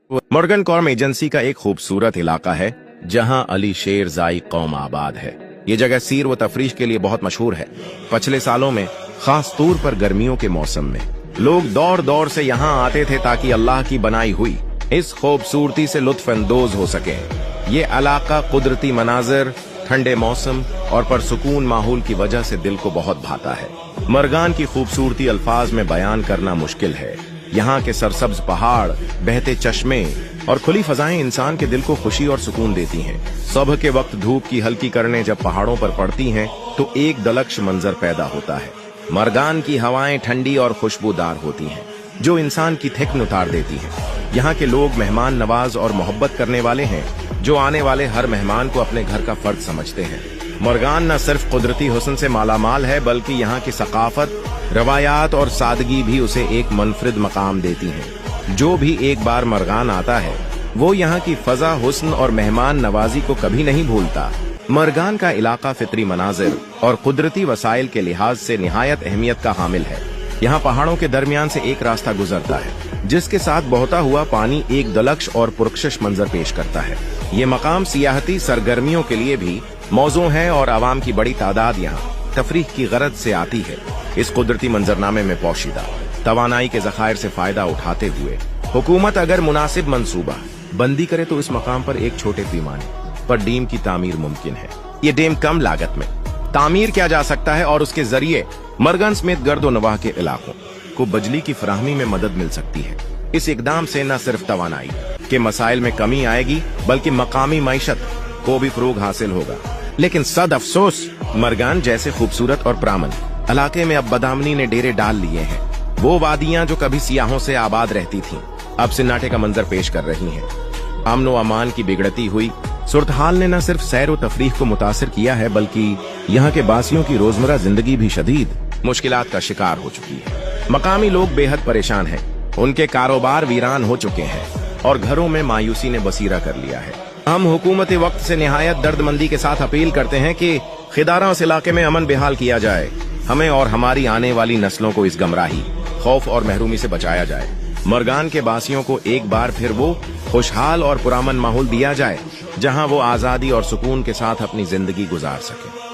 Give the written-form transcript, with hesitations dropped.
Morgan corm agency का एक खूबसूरत इलाका है जहां अली शेर जाई कौम आबाद है। ये जगह सीर व तफरीश के लिए बहुत मशहूर है। पिछले सालों में खास तौर पर गर्मियों के मौसम में लोग दौड़ दौड़ से यहाँ आते थे ताकि अल्लाह की बनाई हुई इस खूबसूरती से लुत्फ अंदोज हो सके। ये इलाका कुदरती मनाजिर, ठंडे मौसम और परसुकून माहौल की वजह से दिल को बहुत भाता है। मरगान की खूबसूरती अल्फाज में बयान करना मुश्किल है। यहाँ के सरसब्ज पहाड़, बहते चश्मे और खुली फजाएं इंसान के दिल को खुशी और सुकून देती हैं। सुबह के वक्त धूप की हल्की किरणें जब पहाड़ों पर पड़ती हैं तो एक दिलकश मंजर पैदा होता है। मरगान की हवाएं ठंडी और खुशबूदार होती हैं जो इंसान की थिकन उतार देती हैं। यहाँ के लोग मेहमान नवाज और मोहब्बत करने वाले हैं जो आने वाले हर मेहमान को अपने घर का फर्द समझते हैं। मरगान न सिर्फ कुदरती हुस्न से मालामाल है बल्कि यहाँ की सकाफत, रवायात और सादगी भी उसे एक मुनफरिद मकाम देती हैं। जो भी एक बार मरगान आता है वो यहाँ की फजा, हुस्न और मेहमान नवाजी को कभी नहीं भूलता। मरगान का इलाका फितरी मनाजिर और कुदरती वसाइल के लिहाज से निहायत अहमियत का हामिल है। यहाँ पहाड़ों के दरमियान से एक रास्ता गुजरता है जिसके साथ बहता हुआ पानी एक दिलकश और पुरकशिश मंजर पेश करता है। ये मकाम सियाहती सरगर्मियों के लिए भी मौजू है और आवाम की बड़ी तादाद यहाँ तफरीह की गरज से आती है। इस कुदरती मंजरनामे में पोशीदा तवानाई के ज़खायर से फायदा उठाते हुए हुकूमत अगर मुनासिब मंसूबा बंदी करे तो इस मकाम पर एक छोटे पैमाने पर डैम की तामीर मुमकिन है। ये डैम कम लागत में तामीर किया जा सकता है और उसके जरिए मरगान समेत गर्दो नवाह के इलाकों को बिजली की फराहमी में मदद मिल सकती है। इस इकदाम से न सिर्फ तवानाई के मसाइल में कमी आएगी बल्कि मकामी मईशत को भी फरोग हासिल होगा। लेकिन सद अफसोस मरगान जैसे खूबसूरत और प्रामन इलाके में अब बदामनी ने डेरे डाल लिए हैं। वो वादियां जो कभी सियाहों से आबाद रहती थीं अब सन्नाटे का मंजर पेश कर रही हैं। अमन व अमान की बिगड़ती हुई सूरत हाल ने न सिर्फ सैर व तफरीह को मुतासिर किया है बल्कि यहाँ के बासियों की रोजमर्रा जिंदगी भी शदीद मुश्किलात का शिकार हो चुकी है। मकामी लोग बेहद परेशान हैं, उनके कारोबार वीरान हो चुके हैं और घरों में मायूसी ने बसीरा कर लिया है। हम हुकूमती वक्त से निहायत दर्दमंदी के साथ अपील करते हैं कि खिदारा उस इलाके में अमन बेहाल किया जाए। हमें और हमारी आने वाली नस्लों को इस गमराही, खौफ और महरूमी से बचाया जाए। मरगान के बासियों को एक बार फिर वो खुशहाल और पुरामन माहौल दिया जाए जहां वो आजादी और सुकून के साथ अपनी जिंदगी गुजार सके।